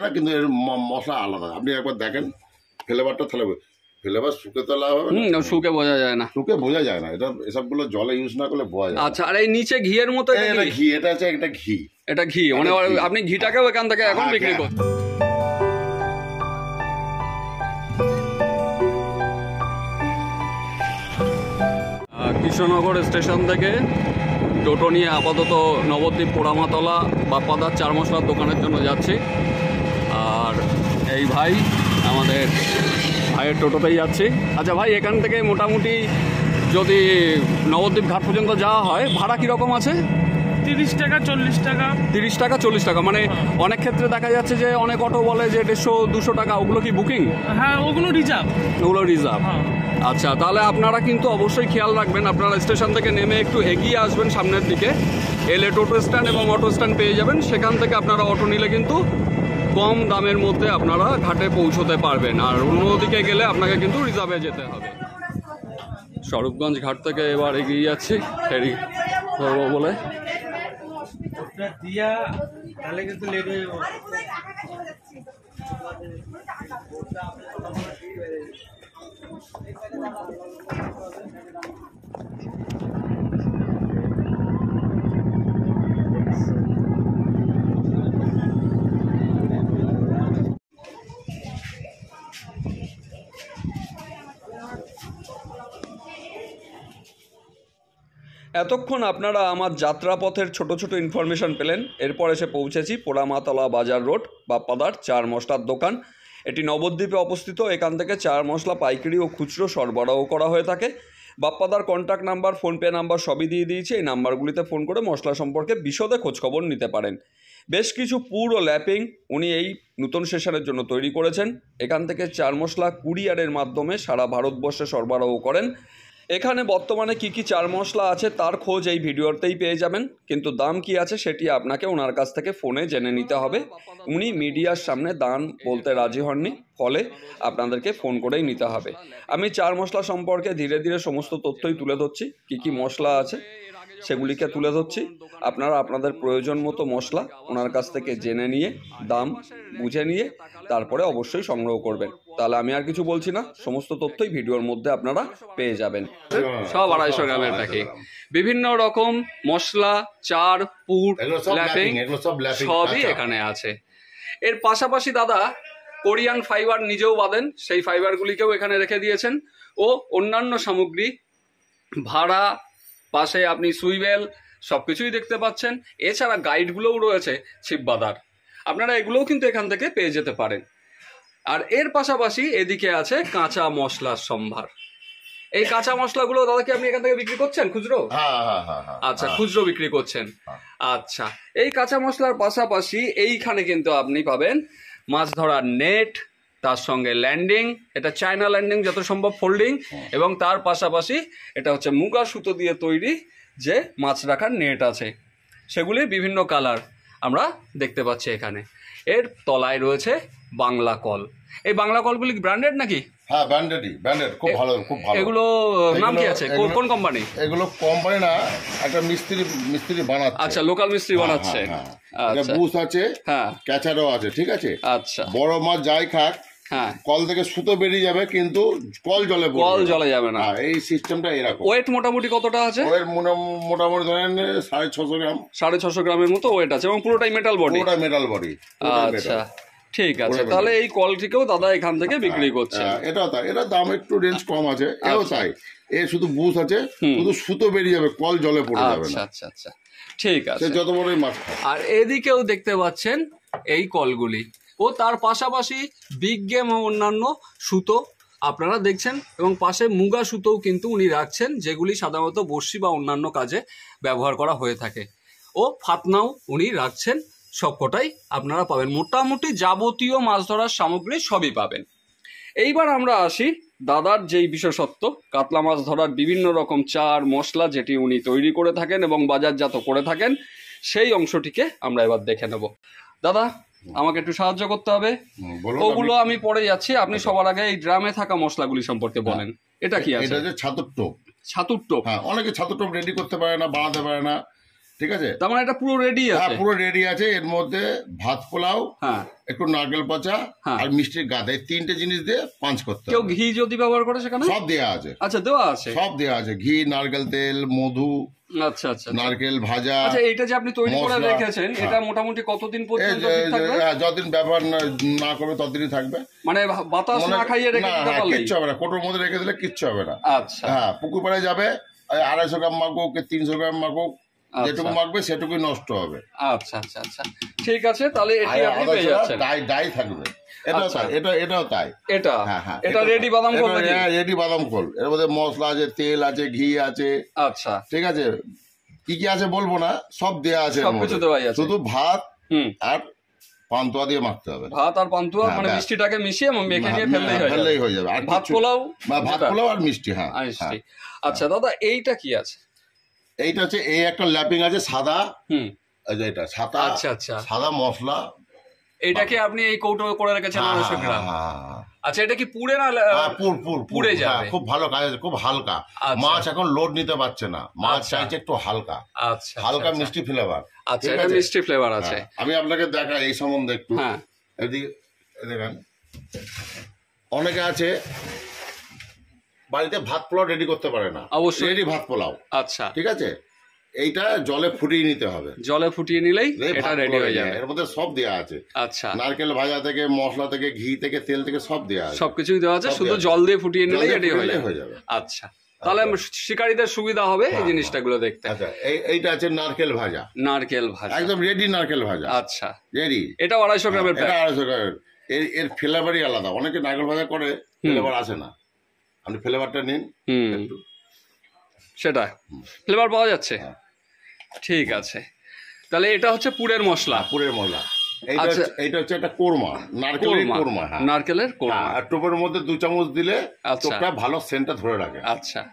একটা, কিন্তু এর মশলা আলাদা। আপনি একবার দেখেন ফ্লেভারটা, তাহলে ফ্লেভার শুকে তোলা হবে না, শুকে বোঝা যায় না, শুকে বোঝা যায় না। এটা এসবগুলো জলে ইউজ না করলে বোঝা যায়। আচ্ছা, আর এই নিচে ঘিয়ের মতো এটা ঘি, এটা আছে একটা ঘি, এটা ঘি, মানে আপনি ঘিটাকেও এখান থেকে এখন বিক্রি করছেন। কৃষ্ণনগর স্টেশন থেকে টোটো নিয়ে আপাতত নবদ্বীপ পোড়ামাতলা বাপ্পাদার চার মশলার দোকানের জন্য যাচ্ছি। আর এই ভাই আমাদের ভাইয়ের টোটোতেই যাচ্ছি। আচ্ছা ভাই, এখান থেকে মোটামুটি যদি নবদ্বীপ ঘাট পর্যন্ত যাওয়া হয় ভাড়া কীরকম আছে? 30 টাকা 40 টাকা। 30 টাকা 40 টাকা, মানে অনেক ক্ষেত্রে দেখা যাচ্ছে যে অনেক অটো বলে যে 150-200 টাকা। ওগুলো কি বুকিং? হ্যাঁ, ওগুলো রিজার্ভ। ওগুলো রিজার্ভ। আচ্ছা, তাহলে আপনারা কিন্তু অবশ্যই খেয়াল রাখবেন, আপনারা স্টেশন থেকে নেমে একটু এগিয়ে আসবেন সামনের দিকে, এলে টোটো স্ট্যান্ড এবং অটো স্ট্যান্ড পেয়ে যাবেন। সেখান থেকে আপনারা অটো নিলে কিন্তু কম দামের মধ্যে আপনারা ঘাটে পৌঁছতে পারবেন। আর অন্যদিকে গেলে আপনাকে কিন্তু রিজার্ভে যেতে হবে। স্বরূপগঞ্জ ঘাট থেকে এবার এগিয়ে যাচ্ছি ফেরি ধরবো বলে। দিয়া তাহলে কিন্তু লেট হয়ে যাবে। এতক্ষণ আপনারা আমার যাত্রাপথের ছোট ছোট ইনফরমেশন পেলেন। এরপর এসে পৌঁছেছি পোড়ামাতলা বাজার রোড, বাপ্পাদার চার মশলার দোকান। এটি নবদ্বীপে অবস্থিত। এখান থেকে চার মশলা পাইকারি ও খুচরো সরবরাহ করা হয়ে থাকে। বাপ্পাদার কন্ট্যাক্ট নাম্বার, ফোনপে নাম্বার সবই দিয়ে দিয়েছি। এই নাম্বারগুলিতে ফোন করে মশলা সম্পর্কে বিশদে খোঁজখবর নিতে পারেন। বেশ কিছু পুর ও ল্যাপিং উনি এই নতুন সেশনের জন্য তৈরি করেছেন। এখান থেকে চার মশলা কুরিয়ারের মাধ্যমে সারা ভারতবর্ষে সরবরাহ করেন। এখানে বর্তমানে কি কি চার মশলা আছে তার খোঁজ এই ভিডিওতেই পেয়ে যাবেন, কিন্তু দাম কি আছে সেটি আপনাকে ওনার কাছ থেকে ফোনে জেনে নিতে হবে। উনি মিডিয়ার সামনে দাম বলতে রাজি হননি, ফলে আপনাদেরকে ফোন করেই নিতে হবে। আমি চার মশলা সম্পর্কে ধীরে ধীরে সমস্ত তথ্যই তুলে ধরছি, কি কি মশলা আছে সেগুলিকে তুলে ধরছি। আপনারা আপনাদের প্রয়োজন মতো মশলা ওনার কাছ থেকে জেনে নিয়ে দাম বুঝে নিয়ে তারপরে অবশ্যই সংগ্রহ করবেন। তাহলে আমি আর কিছু বলছি না, সমস্ত তথ্যই ভিডিওর মধ্যে আপনারা পেয়ে যাবেন। সব 250 গ্রামের প্যাকেট, বিভিন্ন রকম মশলা, চার, পুর, ল্যাপিং সবই এখানে আছে। এর পাশাপাশি দাদা কোরিয়ান ফাইবার নিজেও বাঁধেন, সেই ফাইবারগুলিকেও এখানে রেখে দিয়েছেন। ও অন্যান্য সামগ্রী, ভাড়া, পাশে আপনি সুইবেল সবকিছুই দেখতে পাচ্ছেন। এছাড়া গাইডগুলোও রয়েছে ছিপ বাঁধার, আপনারা এগুলোও কিন্তু এখান থেকে পেয়ে যেতে পারেন। আর এর পাশাপাশি এদিকে আছে কাঁচা মশলার সম্ভার। এই কাঁচা মশলাগুলো দাদা কি আপনি এখান থেকে বিক্রি করছেন খুচরো? আচ্ছা, খুচরো বিক্রি করছেন। আচ্ছা, এই কাঁচা মশলার পাশাপাশি এইখানে কিন্তু আপনি পাবেন মাছ ধরার নেট, তার সঙ্গে ল্যান্ডিং, এটা চায়না ল্যান্ডিং যত সম্ভব ফোল্ডিং, এবং তার পাশাপাশি এটা হচ্ছে মুগা সুতো দিয়ে তৈরি যে মাছ রাখার নেট আছে, সেগুলির বিভিন্ন কালার আমরা দেখতে পাচ্ছি এখানে। এর তলায় রয়েছে বাংলা কল। এই বাংলা কলগুলি ব্র্যান্ডেড নাকি? হ্যাঁ, ব্র্যান্ডেড, খুব ভালো, খুব ভালো। এগুলো নাম কি আছে, কোন কোম্পানি? এগুলো কোম্পানি না, একটা মিস্ত্রি বানাচ্ছে। আচ্ছা, লোকাল মিস্ত্রি বানাচ্ছে। আচ্ছা, বুশ আছে, হ্যাঁ, ক্যাচারও আছে, ঠিক আছে। আচ্ছা, বড় মাছ যাই খাক, হ্যাঁ, কল থেকে সুতো বেরিয়ে যাবে কিন্তু কল জলে যাবে না। এই সিস্টেমটা এরকম। ওয়েট মোটামুটি কতটা আছে? ওয়েট মোটামুটি ধরেন 650 গ্রাম। 650 গ্রামের মতো ওয়েট আছে, এবং পুরোটাই মেটাল বডি। আচ্ছা, ঠিক আছে। তাহলে এই কলটিকেও দাদা এখান থেকে বিক্রি করছে। এটা দাম একটু রেঞ্জ কম আছে, এও তাই। এ শুধু বুশ আছে, শুধু সুতো বেরিয়ে যাবে, কল জলে পড়ে যাবে না। আচ্ছা আচ্ছা, ঠিক আছে। যত বড়ই মাছ। আর এদিকেও দেখতে পাচ্ছেন এই কলগুলি, ও তার পাশাপাশি বিগ গেম ও অন্যান্য সুতো আপনারা দেখছেন, এবং পাশে মুগা সুতোও কিন্তু উনি রাখছেন, যেগুলি সাধারণত বড়শি বা অন্যান্য কাজে ব্যবহার করা হয়ে থাকে। ও ফাতনাও উনি রাখছেন। সবকটাই আপনারা পাবেন, মোটামুটি যাবতীয় মাছ ধরার সামগ্রী সবই পাবেন। এইবার আমরা আসি দাদার যেই বিশেষত্ব, কাতলা মাছ ধরার বিভিন্ন রকম চার মশলা যেটি উনি তৈরি করে থাকেন এবং বাজারজাত করে থাকেন, সেই অংশটিকে আমরা এবার দেখে নেব। দাদা, আমাকে একটু সাহায্য করতে হবে। ওগুলো আমি পরে যাচ্ছি, আপনি সবার আগে এই ড্রামে থাকা মশলাগুলি সম্পর্কে বলেন। এটা কি আছে? এটা যে ছাতুর টোপ। ছাতুর টোপ। হ্যাঁ, অনেকে ছাতুর টোপ রেডি করতে পারে না, বানাতে পারে না। ঠিক আছে, তার মানে এটা পুরো রেডি হ্যাঁ আছে। পুরো রেডি আছে। এর মধ্যে ভাত পোলাও, হ্যাঁ, একটু নারকেল পচা হ্যাঁ। আর মিষ্টির গাদা, এই 3টে জিনিস দিয়ে পাঞ্চ করতে কেউ হবে। ঘি যদি ব্যবহার করে সেখানে? সব দেয়া আছে, আচ্ছা, দেওয়া আছে। সব দেয়া আছে, ঘি, নারকেল তেল, মধু, আচ্ছা আচ্ছা। নারকেল ভাজা। আচ্ছা, এইটা যে আপনি তৈরি করে মশলা, রেখেছেন, হ্যাঁ। এটা মোটামুটি কতদিন এই পর্যন্ত যে- ঠিক থাকবে? যতদিন ব্যবহার না করবে ততদিনই থাকবে। মানে বাতাস না খাইয়ে রেখে দিতে পারলেই? কিচ্ছু হবে না, কোটোর মধ্যে রেখে দিলে কিচ্ছু হবে না। আচ্ছা হ্যাঁ, পুকুর পাড়ে যাবে, 250 গ্রাম মাখুক, 300 গ্রাম মাখুক, যেটুকু মাখবে সেটুকুই নষ্ট হবে। আচ্ছা আচ্ছা আচ্ছা, ঠিক আছে, তাহলে এটি আপনি পেয়ে যাচ্ছেন। ডাই থাকবে, এটাও আচ্ছা। তাই, এটাও তাই। এটা হ্যাঁ হ্যাঁ, এটা রেডি বাদাম খোল নাকি? রেডি বাদাম খোল। এর মধ্যে মশলা আছে, তেল আছে, ঘি আছে, আচ্ছা, ঠিক আছে, কি কি আছে বলবো না, সব দেয়া আছে এর সবকিছু মধ্যে। দেওয়াই আছে। শুধু ভাত হুম, আর পান্তুয়া দিয়ে মাখতে হবে। ভাত আর পান্তুয়া, হ্যাঁ, মানে ব্যাস। মিষ্টিটাকে মিশিয়ে মেখে নিয়ে ফেললেই হয়ে যাবে। আর ভাত কিচ্ছু- পোলাও, ভাত যেটা? পোলাও আর মিষ্টি। হ্যাঁ আর হ্যাঁ। মিষ্টি। আচ্ছা দাদা, এইটা কি আছে? এইটা হচ্ছে, এই একটা ল্যাপিং আছে সাদা, হুম, এই যে এটা সাদা, আচ্ছা আচ্ছা। সাদা মশলা। এইটাকে আপনি এই কৌটো করে রেখেছেন 900 গ্রাম। হ্যাঁ, আচ্ছা, এটা কি পুড়ে না? পুড়ে যাবে। হ্যাঁ, খুব ভালো কাজ আছে, খুব হালকা। আচ্ছা। মাছ এখন লোড নিতে পারছে না, মাছ আচ্ছা। চাইছে একটু হালকা, আচ্ছা হালকা আচ্ছা, মিষ্টি ফ্লেভার। আচ্ছা, এটা মিষ্টি ফ্লেভার আছে। হ্যাঁ, আমি আপনাকে দেখাই এই সম্বন্ধে একটু। হ্যাঁ, এদিকে দেখেন, অনেকে আছে বাড়িতে ভাত পোলাও রেডি করতে পারে না, অবশ্যই। রেডি ভাত পোলাও, আচ্ছা, ঠিক আছে, এইটা জলে ফুটিয়ে নিতে হবে, জলে ফুটিয়ে নিলেই এই এটা ভাত রেডি পোলাও হয়ে যাবে। এর মধ্যে সব দেয়া আছে, আচ্ছা, নারকেল ভাজা থেকে, মশলা থেকে, ঘি থেকে, তেল থেকে সব দেয়া আছে। সবকিছুই দেওয়া আছে, সব শুধু দেওয়া আছে। জল দিয়ে ফুটিয়ে জল নিলেই দিয়ে রেডি হয়ে ফুটিয়ে যাবে। হয়ে যাবে। আচ্ছা, তাহলে শিকারীদের সুবিধা হবে এই জিনিসটাগুলো দেখতে। আচ্ছা, এইটা আছে নারকেল ভাজা, নারকেল ভাজা, একদম রেডি নারকেল ভাজা, আচ্ছা, রেডি। এটা 250 গ্রামের এটা প্যাক। 250 গ্রামের। এর ফ্লেভারই আলাদা। অনেকে নারকেল ভাজা করে, ফ্লেভার আসে না। আপনি ফ্লেভারটা নিন হুম, একটু। সেটা ফ্লেভার পাওয়া যাচ্ছে। হ্যাঁ। ঠিক আছে, তাহলে এটা হচ্ছে পুরের মশলা। পুরের মশলা। আচ্ছা। এইটা হচ্ছে একটা কোরমা, নারকেলের কোরমা। হ্যাঁ, নারকেলের কোরমা। হ্যাঁ, আর টোপের মধ্যে 2 চামচ দিলে আচ্ছা। টোপটা ভালো সেন্টটা ধরে রাখে। আচ্ছা,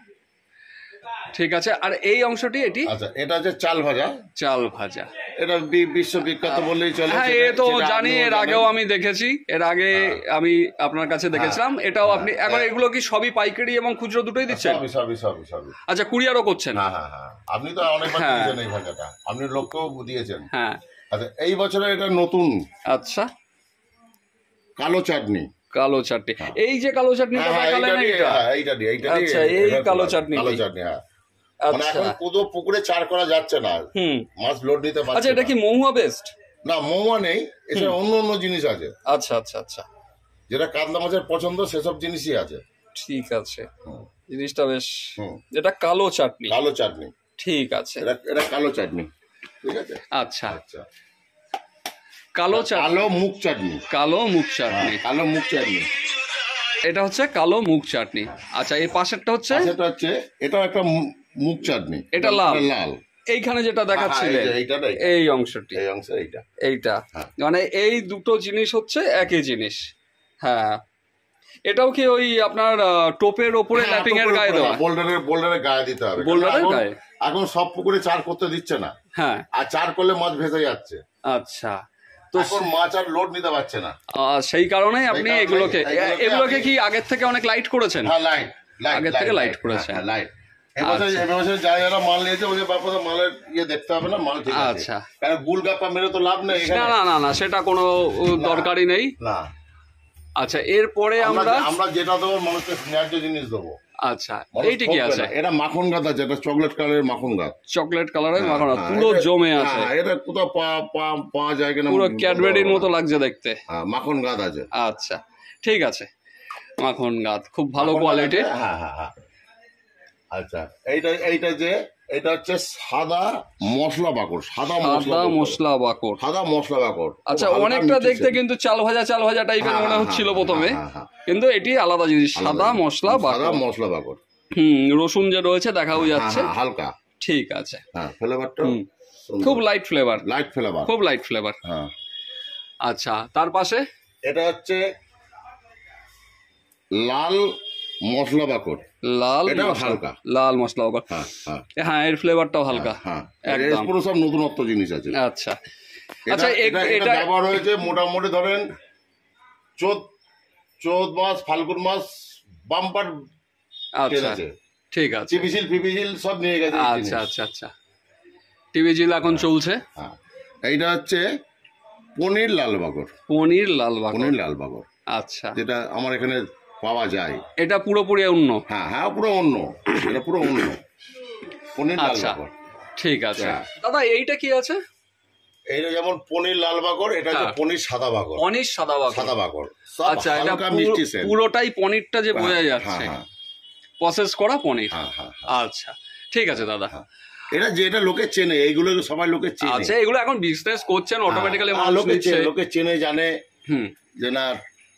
ঠিক আছে। আর এই অংশটি, এটি আচ্ছা, এটা হচ্ছে চাল ভাজা। চাল ভাজা। এটা বিশ্ববিখ্যাত বললেই চলে। হ্যাঁ, সেটা- এ তো সেটা জানি, আপনিও এর আগেও জানেন। আমি দেখেছি, এর আগে আমি আপনার কাছে দেখেছিলাম। এটাও আপনি এখন, এগুলো কি সবই পাইকারি এবং খুচরো দুটোই দিচ্ছেন? সবই। আচ্ছা, কুরিয়ারও করছেন? হ্যাঁ, আপনি তো অনেকবার হ্যাঁ। দিয়েছেন এই ভাজাটা, আপনি লোককেও দিয়েছেন। হ্যাঁ, আচ্ছা, এই বছরে এটা নতুন আচ্ছা, কালো চাটনি। কালো চাটনি। এই যে কালো চাটনিটা দেখালেন, এইটা? এইটা আচ্ছা, এই কালো চাটনি। কালো চাটনি, হ্যাঁ। মানে আচ্ছা, এখন কোদো পুকুরে চার করা যাচ্ছে না, হুম, মাছ লোড নিতে আচ্ছা, পারছে এটা না। কি মহুয়া বেস্ট? না, মৌয়া নেই, এছাড়া অন্য জিনিস আছে, আচ্ছা আচ্ছা আচ্ছা, যেটা কাতলা মাছের পছন্দ সেসব জিনিসই আছে। ঠিক আছে, হুম। জিনিসটা বেশ। হুম। এটা কালো চাটনি, কালো চাটনি, ঠিক আছে। এটা কালো চাটনি, ঠিক আছে। আচ্ছা, আচ্ছা, কালো চাটনি, কালো মুখ চাটনি। কালো মুখ চাটনি। কালো মুখ চাটনি, এটা হচ্ছে কালো মুখ চাটনি। আচ্ছা, এই পাশেরটা হচ্ছে, সেটা হচ্ছে, এটাও একটা মুখ চাটনি। এটা লাল। লাল, এইখানে যেটা দেখাচ্ছিলেন, এইটা এই অংশটি, এই অংশ, এইটা। এইটা, হ্যাঁ। মানে এই দুটো জিনিস হচ্ছে একই জিনিস। হ্যাঁ, এটাও কি ওই আপনার টোপের ওপরে ল্যাপিং এর গায়ে দেওয়া? বোল্ডারের গায়ে দিতে হবে। বোল্ডারের কারণ গায়ে? এখন সব পুকুরে চার করতে দিচ্ছে না, হ্যাঁ, আর চার করলে মাছ ভেসে যাচ্ছে। আচ্ছা, তো এখন মাছ আর লোড নিতে পারছে না। সেই কারণেই আপনি কারণেই এগুলোকে এগুলোকে কি আগের থেকে অনেক লাইট করেছেন? হ্যাঁ, লাইট আগের থেকে light করেছে। হ্যাঁ, লাইট। এবছর যারা মাল নিয়েছে ওদের বাপাতে মালের দেখতে হবে না, মাল ঠিক আছে। আচ্ছা, কারণ গুল গাপ্পা মেরে তো লাভ নেই এখানে। না, সেটা কোনো দরকারই নেই। না, আচ্ছা, এরপরে আমরা যেটা দেবো মানুষকে ন্যায্য জিনিস দেবো। আচ্ছা, মানুষ এইটি কি ঠকবে আছে? না। এটা মাখন গাছ আছে, এটা চকলেট কালারের মাখন গাছ। চকলেট কালারের মাখন, হ্যাঁ, পুরো এটা- জমে আছে, হ্যাঁ, এটা কোথাও পাওয়া যায় কিনা, পুরো ক্যাডবেরির মতো লাগছে দেখতে। হ্যাঁ, মাখন গাছ আছে। আচ্ছা, ঠিক আছে, মাখন গাছ খুব ভালো মাখন গাছ কোয়ালিটির। আছে, হ্যাঁ। আচ্ছা, এটা হচ্ছে সাদা মশলা বাকড়, সাদা মশলা বাকড়। আচ্ছা, খুব হালকা অনেকটা নিচে দেখতে ছিল। কিন্তু চাল ভাজা টাইপের মনে হচ্ছিল প্রথমে, হ্যাঁ। কিন্তু এটি আলাদা জিনিস, সাদা মশলা সাদা বাকড়। মশলা বাকড়। রসুন যে রয়েছে দেখাও যাচ্ছে। হ্যাঁ, হালকা। ঠিক আছে, হ্যাঁ, ফ্লেভারটা খুব লাইট ফ্লেভার, খুব লাইট ফ্লেভার। হ্যাঁ, আচ্ছা, তার পাশে এটা হচ্ছে লাল মশলা বাকড়। লাল এটাও মশলা, হালকা। লাল মশলা বাকড়। হ্যাঁ, এর ফ্লেভারটাও হালকা। হ্যাঁ, একদম। এর পুরো সব নতুনত্ব জিনিস আছে। আচ্ছা, এটা ব্যবহার হয়েছে মোটামুটি ধরেন চোদ্দ মাস, ফাল্গুন মাস বাম্পার আচ্ছা, আছে। ঠিক আছে, চিপিসিল ফিপিসিল সব নিয়ে গেছে। আচ্ছা। টিভি জিল এখন চলছে। হ্যাঁ, এইটা হচ্ছে পনির লাল বাগর। পনির লাল বাগর। পনির লাল বাগর, আচ্ছা, যেটা আমার এখানে পাওয়া যায়। এটা পুরোপুরি অন্য। হ্যাঁ হ্যাঁ, পুরো অন্য, এটা পুরো অন্য পনির লাল আচ্ছা, বাগর। ঠিক আছে। হ্যাঁ। দাদা এইটা কি আছে? এইটা যেমন পনির লাল বাগর, এটা হচ্ছে হ্যাঁ। পনির সাদা বাগর। পনির সাদা বাগর। সাদা বাগর, সব আচ্ছা, এটা হালকা মিষ্টি সেন্ট। পুরোটাই পনিরটা যে বোঝা হ্যাঁ, যাচ্ছে, হ্যাঁ, প্রসেস করা পনির। হ্যাঁ, হ্যাঁ, আচ্ছা, ঠিক আছে দাদা। এটা যেটা লোকে চেনে, এইগুলো সবাই লোকে চেনে। আচ্ছা, এগুলো এখন বিজনেস করছেন অটোমেটিক্যালি, লোকে চেনে জানে হুম, যে না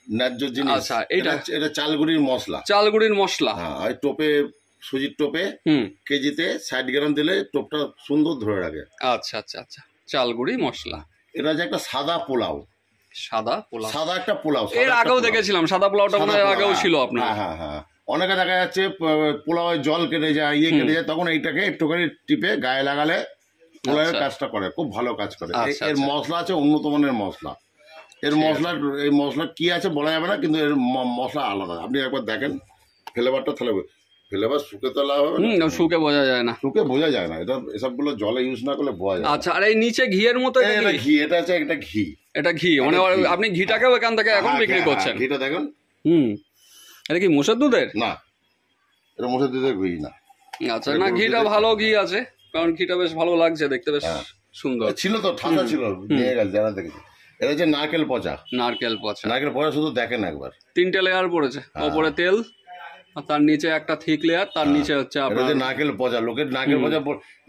ন্যায্য জিনিস। আচ্ছা, এটা চালগুড়ির মশলা। চালগুড়ির মশলা। হ্যাঁ, ওই টোপে, সুজির টোপে হুম, কেজিতে 60 গ্রাম দিলে টোপটা সুন্দর ধরে রাখে। আচ্ছা আচ্ছা আচ্ছা, চালগুড়ি মশলা। এটা হচ্ছে একটা সাদা পোলাও। সাদা পোলাও, সাদা একটা পোলাও, এর আগেও দেখেছিলাম সাদা পোলাওটা, মনে হয় আগেও ছিল আপনার। হ্যাঁ হ্যাঁ হ্যাঁ, অনেকে দেখা যাচ্ছে পোলাওয়ে জল কেটে যায়, কেটে যায়, তখন এইটাকে একটুখানি টিপে গায়ে লাগালে পোলাওয়ের কাজটা করে, খুব ভালো কাজ করে। এর মশলা আছে উন্নত মানের মশলা। এই মশলা কি আছে বলা যাবে না, কিন্তু এর মশলা আলাদা। আপনি একবার দেখেন ফ্লেভারটা, তাহলে ফ্লেভার শুকে তোলা হবে না, শুকে বোঝা যায় না, শুকে বোঝা যায় না। এটা এসবগুলো জলে ইউজ না করলে বোঝা যায়। আচ্ছা, আর এই নিচে ঘিয়ের মতো এটা ঘি, এটা আছে একটা ঘি। এটা ঘি, মানে আপনি ঘিটাকেও এখান থেকে এখন বিক্রি করছেন? ঘিটা দেখেন। এটা কি মোষের দুধের? না, এটা মোষের দুধের ঘি না। আচ্ছা, না ঘিটা ভালো ঘি আছে, কারণ ঘিটা বেশ ভালো লাগছে দেখতে, বেশ সুন্দর ছিল তো, ঠান্ডা ছিল, নিয়ে গেছে যারা দেখেছি। এটা হচ্ছে নারকেল পচা। নারকেল পচা। নারকেল পচা শুধু দেখেন একবার, 3টে লেয়ার পড়েছে, ওপরে তেল, আর তার নিচে একটা থিক লেয়ার, তার নিচে হচ্ছে আপনার নারকেল পচা। লোকের নারকেল পচা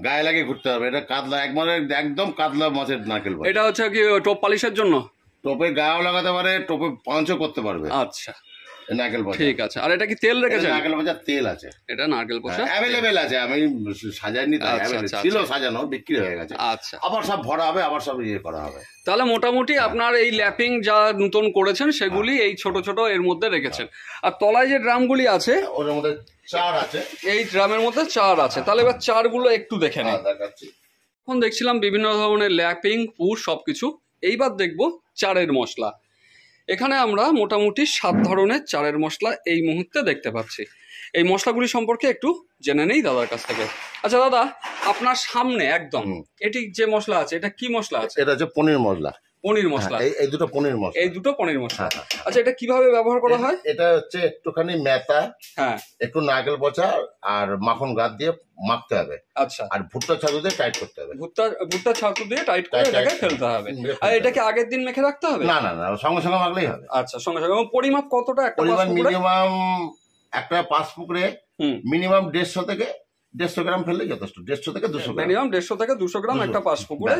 গায়ে লাগে ঘুরতে হবে। এটা কাতলা, একদম কাতলা মাছের নারকেল পচা। এটা হচ্ছে কি টোপ পালিশের জন্য? টোপে গায়েও লাগাতে পারে, টোপে পাঞ্চও করতে পারবে। আচ্ছা, নারকেল পচা, ঠিক আছে। আর এটা কি তেল রেখেছেন? নারকেল পচা তেল আছে, এটা নারকেল পচা অ্যাভেলেবেল আছে। আমি সাজাইনি, ছিল সাজানো, বিক্রি হয়ে গেছে। আচ্ছা, আবার সব ভরা হবে, আবার সব ইয়ে করা হবে। তাহলে মোটামুটি আপনার এই ল্যাপিং যা নতুন করেছেন সেগুলি এই ছোট ছোট এর মধ্যে রেখেছেন। আর তলায় যে ড্রামগুলি আছে, ওর মধ্যে চার আছে, এই ড্রামের মধ্যে চার আছে। তাহলে এবার চারগুলো একটু দেখে নিই। দেখাচ্ছি। এখন দেখছিলাম বিভিন্ন ধরনের ল্যাপিং, পুর সবকিছু। এইবার দেখব চারের মশলা। এখানে আমরা মোটামুটি 7 ধরনের চারের মশলা এই মুহূর্তে দেখতে পাচ্ছি। এই মশলাগুলি সম্পর্কে একটু জেনে নেই দাদার কাছ থেকে। আচ্ছা দাদা, আপনার সামনে একদম এটি যে মশলা আছে, এটা কি মশলা আছে? এটা হচ্ছে পনির মশলা। পনির মশলা, এই দুটো পনির মশলা, এই দুটো পনির মশলা। আচ্ছা, এটা কিভাবে ব্যবহার করা হয়? এটা হচ্ছে একটুখানি মেথা, হ্যাঁ, একটু নারকেল পচা আর মাখন গাদ দিয়ে মাখতে হবে। আচ্ছা, আর ভুট্টা ছাতু দিয়ে টাইট করতে হবে। ভুট্টা ছাতু দিয়ে টাইট করে এটাকে ফেলতে হবে। আর এটাকে আগের দিন মেখে রাখতে হবে? না না না, সঙ্গে সঙ্গে মাখলেই হবে। আচ্ছা, সঙ্গে সঙ্গে। এবং পরিমাপ কতটা? একটা পরিমাণ মিনিমাম একটা 5 পুকুরে মিনিমাম 150 থেকে 150 গ্রাম ফেললেই যথেষ্ট। 150 থেকে 200 গ্রাম, মিনিমাম 150 থেকে 200 গ্রাম একটা 5 পুকুরে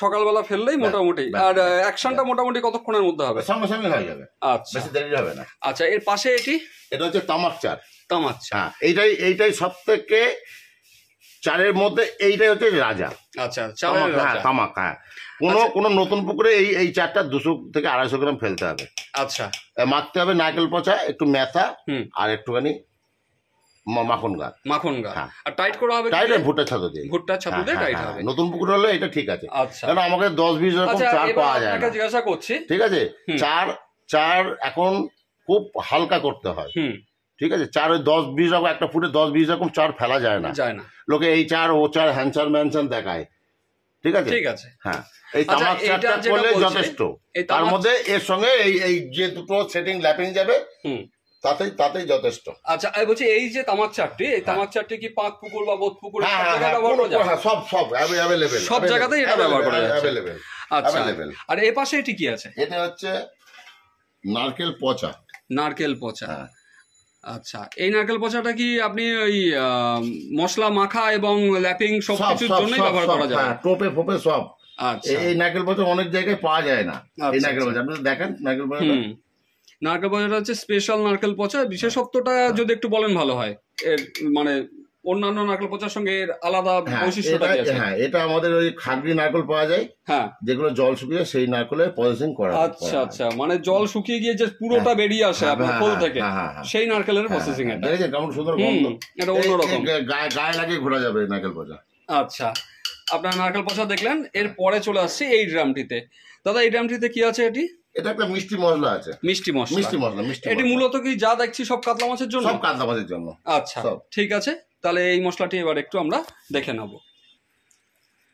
সকালবেলা ফেললেই মোটামুটি। আর অ্যাকশনটা মোটামুটি কতক্ষণের মধ্যে হবে? সঙ্গে সঙ্গে হয়ে যাবে, আচ্ছা, বেশি দেরি হবে না। আচ্ছা, এর পাশে এটি? এটা হচ্ছে তামাক চার। তামাক চা। হ্যাঁ, এইটাই সব থেকে চারের মধ্যে এইটাই হচ্ছে রাজা। আচ্ছা, চারের রাজা তামাক। হ্যাঁ, কোনো নতুন পুকুরে এই চারটা 200 থেকে 250 গ্রাম ফেলতে হবে। আচ্ছা, মাখতে হবে নারকেল পচা, একটু মেথা আর একটুখানি মাখন গাছ। মাখন গাছ। আর টাইট করা হবে টাইট ভুট্টা ছাতু দিয়ে। ভুট্টা ছাতু দিয়ে টাইট হবে। নতুন পুকুর হলে এটা ঠিক আছে। আচ্ছা, কারণ আমাকে 10-20 রকম চার পাওয়া যায় না। জিজ্ঞাসা করছি, ঠিক আছে? চার এখন খুব হালকা করতে হয়। ঠিক আছে, চার 10-20 রকম, একটা ফুটে 10-20 রকম চার ফেলা যায় না। লোকে এই চার ও চার হ্যানচার ম্যানচার দেখায়। ঠিক আছে, ঠিক আছে। হ্যাঁ, এই তামাক চারটা করলে যথেষ্ট। তার মধ্যে এর সঙ্গে এই যে দুটো সেটিং ল্যাপিং যাবে, তাতেই যথেষ্ট। আচ্ছা, আমি বলছি এই যে তামাক চারটি, এই তামাক চারটি কি পাঁক পুকুর বা বোধ পুকুর সব অ্যাভেলেবেল, সব জায়গাতেই এটা ব্যবহার করা যাচ্ছে। অ্যাভেলেবেল। আচ্ছা, আর এই পাশে এটি কি আছে? এটা হচ্ছে নারকেল পচা। নারকেল পচা। আচ্ছা, এই নারকেল পচাটা কি আপনি ওই মশলা মাখা এবং ল্যাপিং সবকিছুর জন্যই ব্যবহার করা যায়? টোপে ফোপে সব। আচ্ছা, এই নারকেল পচা অনেক জায়গায় পাওয়া যায় না। এই নারকেল পচা আপনি দেখেন, নারকেল পচা, নারকেল পচাটা হচ্ছে স্পেশাল নারকেল পচা। বিশেষত্বটা যদি একটু বলেন ভালো হয়, এর মানে অন্যান্য নারকেল পচার সঙ্গে এর আলাদা বৈশিষ্ট্যটা কি আছে? হ্যাঁ, এটা আমাদের ওই খাগড়ি নারকেল পাওয়া যায়, হ্যাঁ, যেগুলো জল শুকিয়ে সেই নারকেলের প্রসেসিং করা। আচ্ছা আচ্ছা, মানে জল শুকিয়ে গিয়ে যে পুরোটা বেরিয়ে আসে আপনার খোল থেকে, সেই নারকেলের প্রসেসিং এটা। দেখেছেন কেমন সুন্দর গন্ধ? এটা অন্যরকম, গায়ে লাগিয়ে ঘোরা যাবে নারকেল পচা। আচ্ছা, আপনার নারকেল পচা দেখলেন। এর পরে চলে আসছে এই ড্রামটিতে। দাদা, এই ড্রামটিতে কি আছে? এটা একটা মিষ্টি মশলা আছে। মিষ্টি মশলা। এটি মূলত কি যা দেখছি সব কাতলা মাছের জন্য? সব কাতলা মাছের জন্য। আচ্ছা, ঠিক আছে। তাহলে এই মশলাটি এবার একটু আমরা দেখে নেব।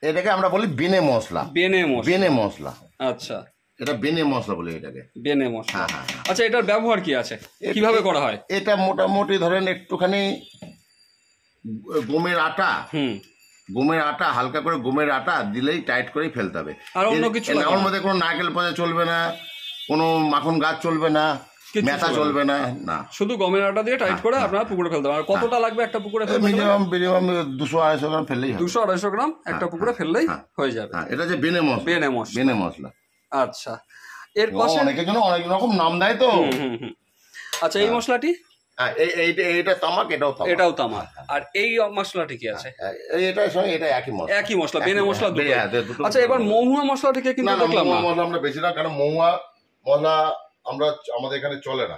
এটাকে আমরা বলি বেনে মশলা। বেনে মশলা, আচ্ছা, এটা বেনে মশলা বলে এটাকে, বেনে মশলা। আচ্ছা, এটার ব্যবহার কি আছে, কিভাবে করা হয়? এটা মোটামুটি ধরেন একটুখানি গমের আটা, গমের আটা, হালকা করে গমের আটা দিলেই টাইট করেই ফেলতে হবে। আর অন্য কিছু ওর মধ্যে কোনো নারকেল পচা চলবে না, কোনো মাখন গাছ চলবে না, মেথা চলবে না, না, শুধু গমের আটা দিয়ে টাইট করে আপনারা পুকুরে ফেলতে হবে। আর কতটা লাগবে একটা পুকুরে ফেলতে? মিনিমাম 200-250 গ্রাম ফেললেই হবে। 200-250 গ্রাম একটা পুকুরে ফেললেই হয়ে যাবে। এটা যে বেনে মশলা, বেনে মশলা। আচ্ছা, এর পাশে অনেকের জন্য অনেক রকম নাম দেয় তো। আচ্ছা, এই মশলাটি? এইটা তামাক, এটাও তামাক। আর এই মশলাটি কি আছে? এটার সঙ্গে এটা একই মশলা, বেনে মশলা দুটো। আচ্ছা, এবার মহুয়া মশলাটিকে কিন্তু দেখলাম না। মশলা আমরা বেশি না, কারণ মহুয়া মশলা আমাদের এখানে চলে না।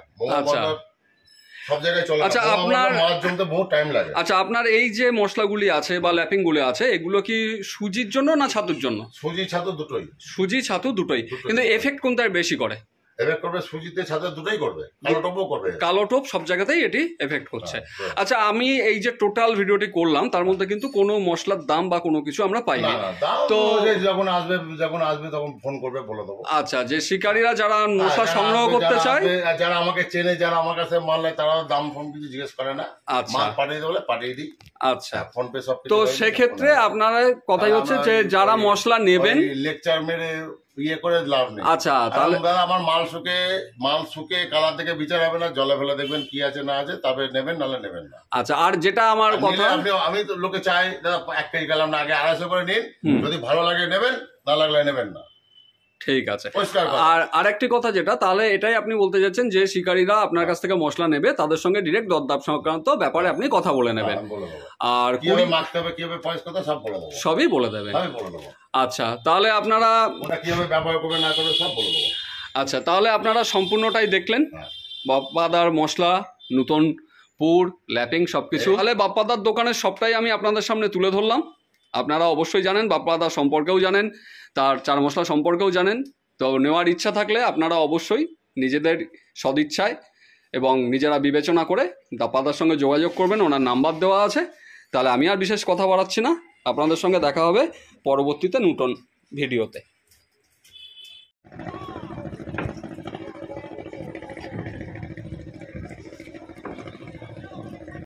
সব জায়গায় চলে। আচ্ছা, আপনার মাছ জমতে বহুত টাইম লাগে। আচ্ছা, আপনার এই যে মশলাগুলি আছে বা ল্যাপিং গুলি আছে, এগুলো কি সুজির জন্য না ছাতুর জন্য? সুজি ছাতু দুটোই। সুজি ছাতু দুটোই, কিন্তু এফেক্ট কোনটার বেশি করে? এফেক্ট করবে সুজিতে, ছাতু দুটোই করবে, কালো টোপও করবে। কালো টোপ সব জায়গাতেই এটি এফেক্ট করছে। আচ্ছা, আমি এই যে টোটাল ভিডিওটি করলাম তার মধ্যে কিন্তু কোনো মশলার দাম বা কোনো কিছু আমরা পাইনি। তো যখন আসবে তখন ফোন করবে, বলে দেবো। আচ্ছা, যে শিকারীরা যারা মশলা সংগ্রহ করতে চায়, যারা আমাকে চেনে, যারা আমার কাছে মাল নেয়, তারা দাম ফোন কিছু জিজ্ঞেস করে না। মাল পাঠিয়ে দেবো, পাঠিয়ে দিই। আচ্ছা, ফোন পে সব। তো সেক্ষেত্রে আপনারা কথাই হচ্ছে যে যারা মশলা নেবেন, লেকচার মেরে ইয়ে করে লাভ নেই। আচ্ছা, তাহলে আমার মাল শুকে কালার থেকে বিচার হবে না, জলে ফেলে দেখবেন কি আছে না আছে, তবে নেবেন, নাহলে নেবেন না। আচ্ছা, আর যেটা আমার কথা, আমি তো লোকে চাই দাদা 1 কেজি গেলাম না, আগে 250 করে নিন, যদি ভালো লাগে নেবেন, না লাগলে নেবেন না। ঠিক আছে। আর আরেকটি কথা যেটা, তাহলে এটাই আপনি বলতে যাচ্ছেন যে শিকারীরা আপনার কাছ থেকে মশলা নেবে, তাদের সঙ্গে ডিরেক্ট দরদাম সংক্রান্ত ব্যাপারে আপনি কথা বলে নেবেন। আর কিভাবে মাখতে হবে, কিভাবে পয়সা কথা সব বলে দেবো, সবই বলে দেবেন। আচ্ছা, তাহলে আপনারা ওটা কিভাবে ব্যবহার করবে না করবে সব বলে দেবো। আচ্ছা, তাহলে আপনারা সম্পূর্ণটাই দেখলেন, বাপ্পাদার মশলা, নতুন পুর, ল্যাপিং সবকিছু। তাহলে বাপ্পাদার দোকানের সবটাই আমি আপনাদের সামনে তুলে ধরলাম। আপনারা অবশ্যই জানেন, বাপ্পাদার সম্পর্কেও জানেন, তার চার মশলা সম্পর্কেও জানেন। তো নেওয়ার ইচ্ছা থাকলে আপনারা অবশ্যই নিজেদের সদিচ্ছায় এবং নিজেরা বিবেচনা করে বাপ্পাদার সঙ্গে যোগাযোগ করবেন, ওনার নাম্বার দেওয়া আছে। তাহলে আমি আর বিশেষ কথা বাড়াচ্ছি না, আপনাদের সঙ্গে দেখা হবে পরবর্তীতে নতুন ভিডিওতে।